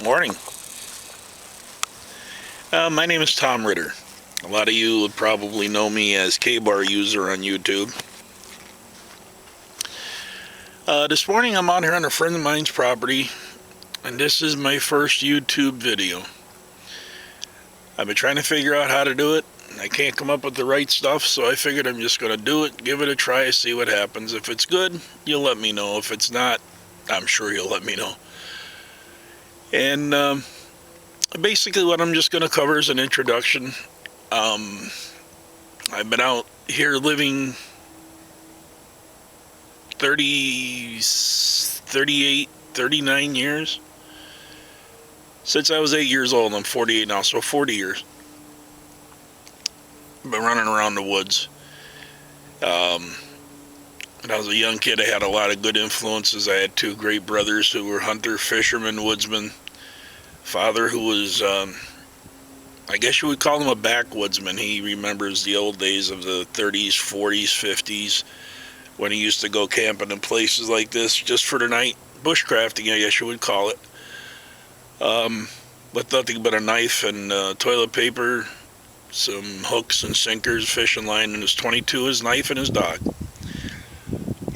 Morning. My name is Tom Ritter. A lot of you would probably know me as K-Bar User on YouTube. This morning I'm out here on a friend of mine's property, and this is my first YouTube video. I've been trying to figure out how to do it. I can't come up with the right stuff, so I figured I'm just going to do it, give it a try, see what happens. If it's good, you'll let me know. If it's not, I'm sure you'll let me know. And basically what I'm just going to cover is an introduction. I've been out here living 38, 39 years. Since I was 8 years old. I'm 48 now, so 40 years. I've been running around the woods. When I was a young kid, I had a lot of good influences. I had two great brothers who were hunter, fishermen, woodsmen. Father who was, I guess you would call him a backwoodsman. He remembers the old days of the 30s, 40s, 50s, when he used to go camping in places like this just for the night. Bushcrafting, I guess you would call it. With nothing but a knife and toilet paper, some hooks and sinkers, fishing line, and his .22, his knife, and his dog.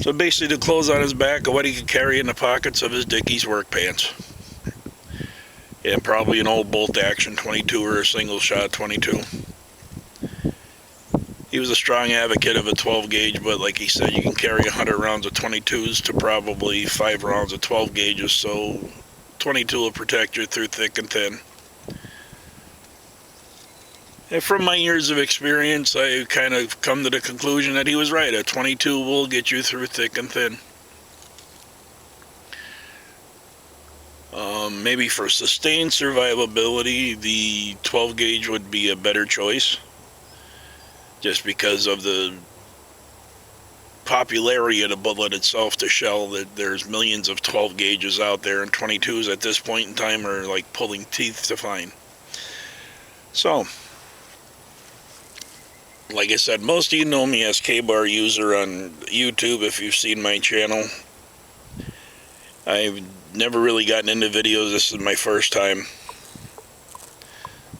So basically the clothes on his back are what he could carry in the pockets of his Dickies work pants. And probably an old bolt-action .22 or a single-shot .22. He was a strong advocate of a 12-gauge, but like he said, you can carry 100 rounds of .22s to probably 5 rounds of 12 gauges, so .22 will protect you through thick and thin. And from my years of experience, I kind of come to the conclusion that he was right. A .22 will get you through thick and thin. Maybe for sustained survivability, the 12 gauge would be a better choice. Just because of the popularity of the bullet itself to shell, that there's millions of 12 gauges out there, and .22s at this point in time are like pulling teeth to find. So, like I said, most of you know me as K-Bar User on YouTube if you've seen my channel. I've never really gotten into videos. This is my first time.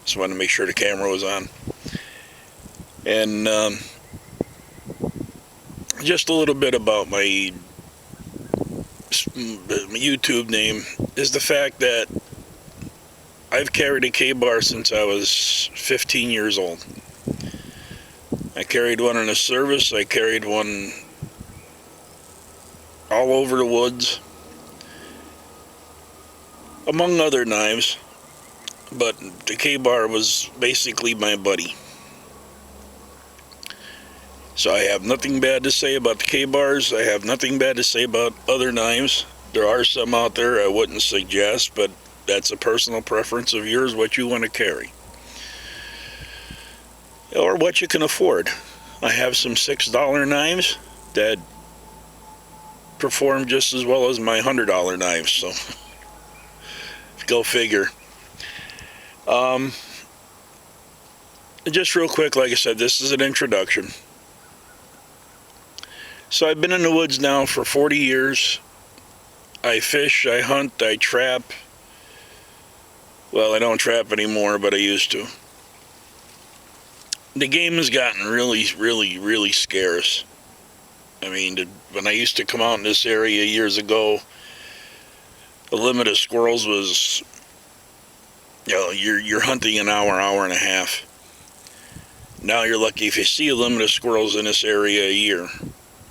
Just wanted to make sure the camera was on. And just a little bit about my YouTube name is the fact that I've carried a K-Bar since I was 15 years old. I carried one in the service. I carried one all over the woods, among other knives, but the K-Bar was basically my buddy. So I have nothing bad to say about the K-Bars. I have nothing bad to say about other knives. There are some out there I wouldn't suggest, but that's a personal preference of yours, what you want to carry. Or what you can afford. I have some $6 knives that perform just as well as my $100 knives, so go figure. Just real quick, like I said, this is an introduction. So I've been in the woods now for 40 years. I fish, I hunt, I trap. Well, I don't trap anymore, but I used to. The game has gotten really scarce. I mean, when I used to come out in this area years ago, the limit of squirrels was, you're hunting an hour and a half. Now you're lucky if you see a limit of squirrels in this area a year.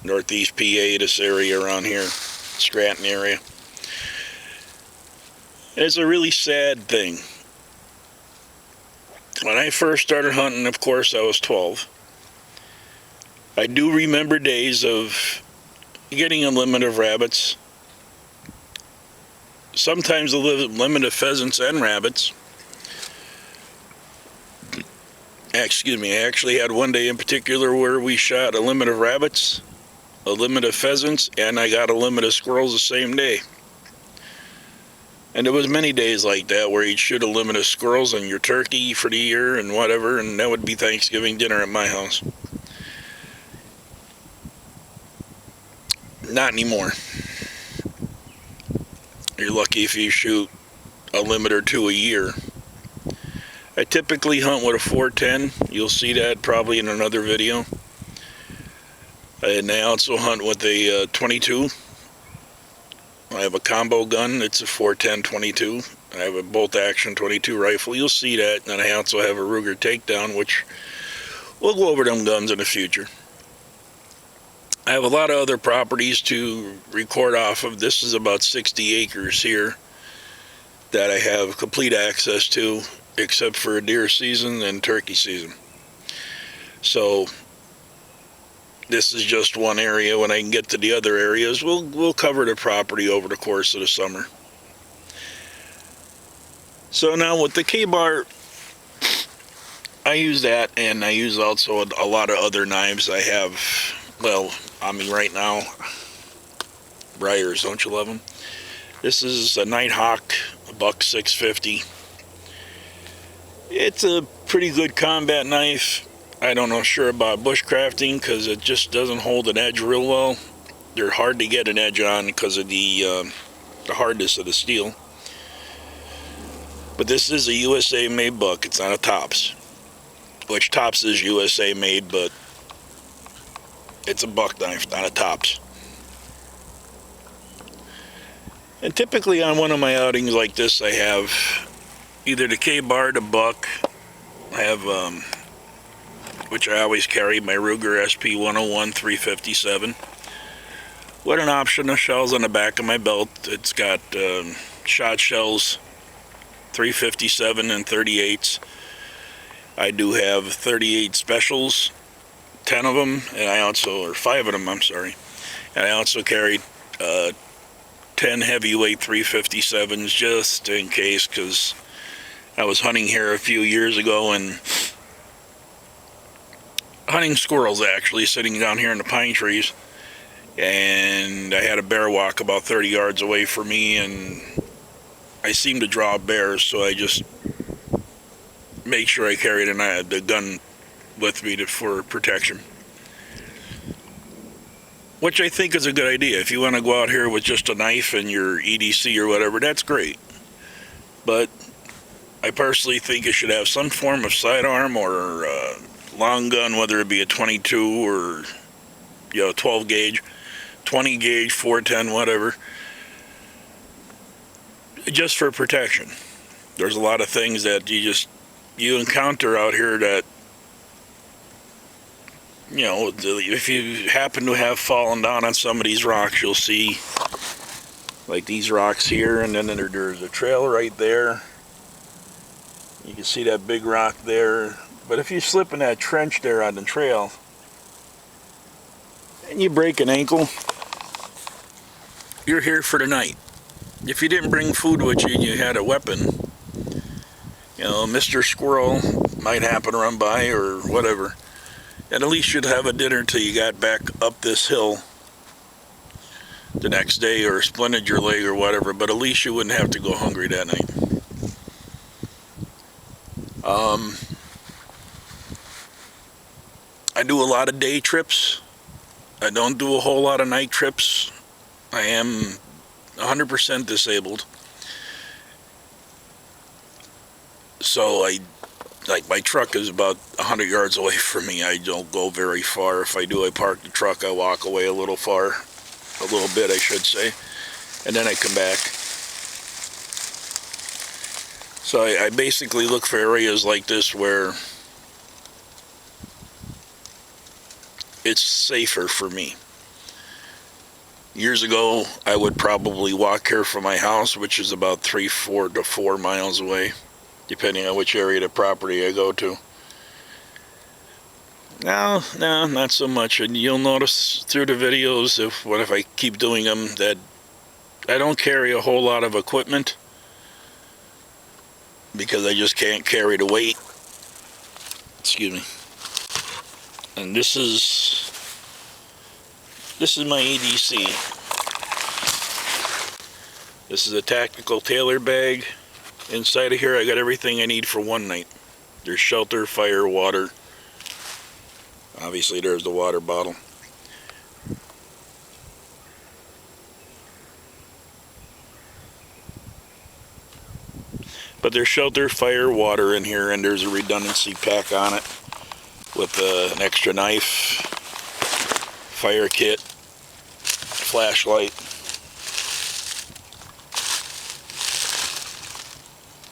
Northeast PA, this area around here, Scranton area. And it's a really sad thing. When I first started hunting, of course, I was 12. I do remember days of getting a limit of rabbits. Sometimes a limit of pheasants and rabbits. Excuse me, I actually had one day in particular where we shot a limit of rabbits, a limit of pheasants, and I got a limit of squirrels the same day. And there was many days like that where you'd shoot a limit of squirrels and your turkey for the year and whatever, and that would be Thanksgiving dinner at my house. Not anymore. You're lucky if you shoot a limit or two a year. I typically hunt with a 410. You'll see that probably in another video. And I also hunt with a 22. I have a combo gun. It's a 410 22. I have a bolt action 22 rifle. You'll see that. And I also have a Ruger Takedown, which we'll go over them guns in the future. I have a lot of other properties to record off of. This is about 60 acres here that I have complete access to, except for deer season and turkey season. So this is just one area. When I can get to the other areas, we'll cover the property over the course of the summer. So now with the Ka-Bar, I use that, and I use also a lot of other knives. I have, well, I mean right now, Briars, don't you love them? This is a Nighthawk, a buck 650. It's a pretty good combat knife. I don't know sure about bushcrafting because it just doesn't hold an edge real well. They're hard to get an edge on because of the hardness of the steel. But this is a USA made buck. It's not a Tops, which Tops is USA made, but it's a buck knife, not a Tops. And typically on one of my outings like this, I have either the Ka-Bar, the buck. I have, which I always carry, my Ruger SP101 357. With an option of shells on the back of my belt. It's got shot shells, 357 and 38s. I do have 38 specials, 10 of them, and I also, or 5 of them, I'm sorry. And I also carried 10 heavyweight 357s just in case, because I was hunting here a few years ago and hunting squirrels, actually, sitting down here in the pine trees, and I had a bear walk about 30 yards away from me, and I seemed to draw bears, so I just make sure I carried the gun with me for protection, which I think is a good idea. If you want to go out here with just a knife and your EDC or whatever, that's great. But I personally think you should have some form of sidearm or long gun, whether it be a 22 or 12 gauge, 20 gauge, 410, whatever, just for protection. There's a lot of things that you encounter out here that, if you happen to have fallen down on some of these rocks, you'll see like these rocks here, and then there's a trail right there. You can see that big rock there. But if you slip in that trench there on the trail and you break an ankle, you're here for the night. If you didn't bring food with you and you had a weapon, Mr. Squirrel might happen to run by or whatever. And at least you'd have a dinner till you got back up this hill the next day, or splinted your leg or whatever, but at least you wouldn't have to go hungry that night. I do a lot of day trips. I don't do a whole lot of night trips. I am 100% disabled. So my truck is about 100 yards away from me. I don't go very far. If I do, I park the truck, I walk away a little bit, I should say, and then I come back. So I basically look for areas like this where it's safer for me. Years ago, I would probably walk here from my house, which is about 4 to 4 miles away, depending on which area of the property I go to. No, not so much. And you'll notice through the videos, if I keep doing them, that I don't carry a whole lot of equipment because I just can't carry the weight. Excuse me. And this is my EDC. This is a tactical tailor bag. Inside of here, I got everything I need for one night. There's shelter, fire, water. Obviously, there's the water bottle. But there's shelter, fire, water in here, and there's a redundancy pack on it with an extra knife, fire kit, flashlight.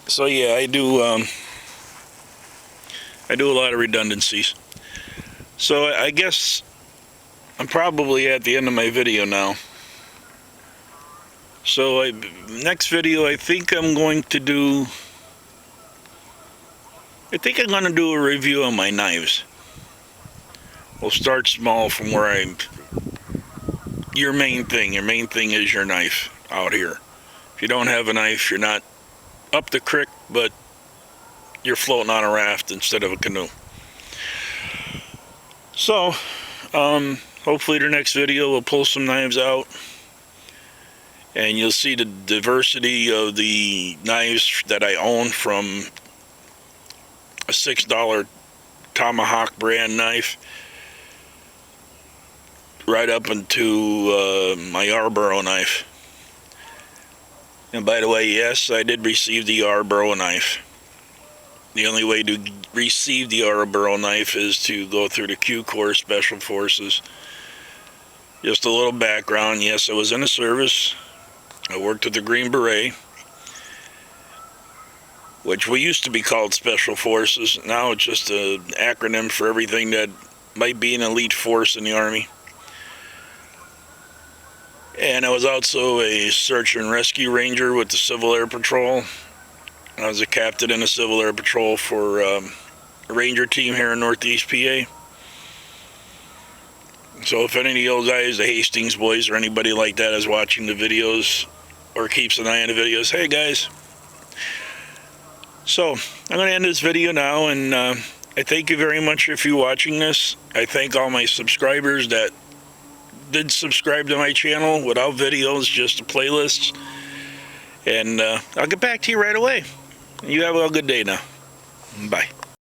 So yeah, I do a lot of redundancies. So I guess I'm probably at the end of my video now. So next video, I think I'm going to do a review on my knives. We'll start small from where your main thing is your knife out here. If you don't have a knife, you're not up the creek, but you're floating on a raft instead of a canoe. So, hopefully the next video we'll pull some knives out, and you'll see the diversity of the knives that I own, from a $6 Tomahawk brand knife right up into my Yarborough knife. And by the way, yes, I did receive the Yarborough knife. The only way to receive the Yarborough knife is to go through the Q Corps Special Forces. Just a little background. Yes, I was in the service. I worked with the Green Beret, which we used to be called Special Forces. Now it's just an acronym for everything that might be an elite force in the Army. And I was also a search and rescue ranger with the Civil Air Patrol. I was a captain in the Civil Air Patrol for a ranger team here in Northeast PA. So if any of you old guys, the Hastings boys or anybody like that is watching the videos or keeps an eye on the videos, hey guys. So I'm going to end this video now, and I thank you very much if you're watching this. I thank all my subscribers that did subscribe to my channel without videos, just the playlists. And I'll get back to you right away. You have a good day now. Bye.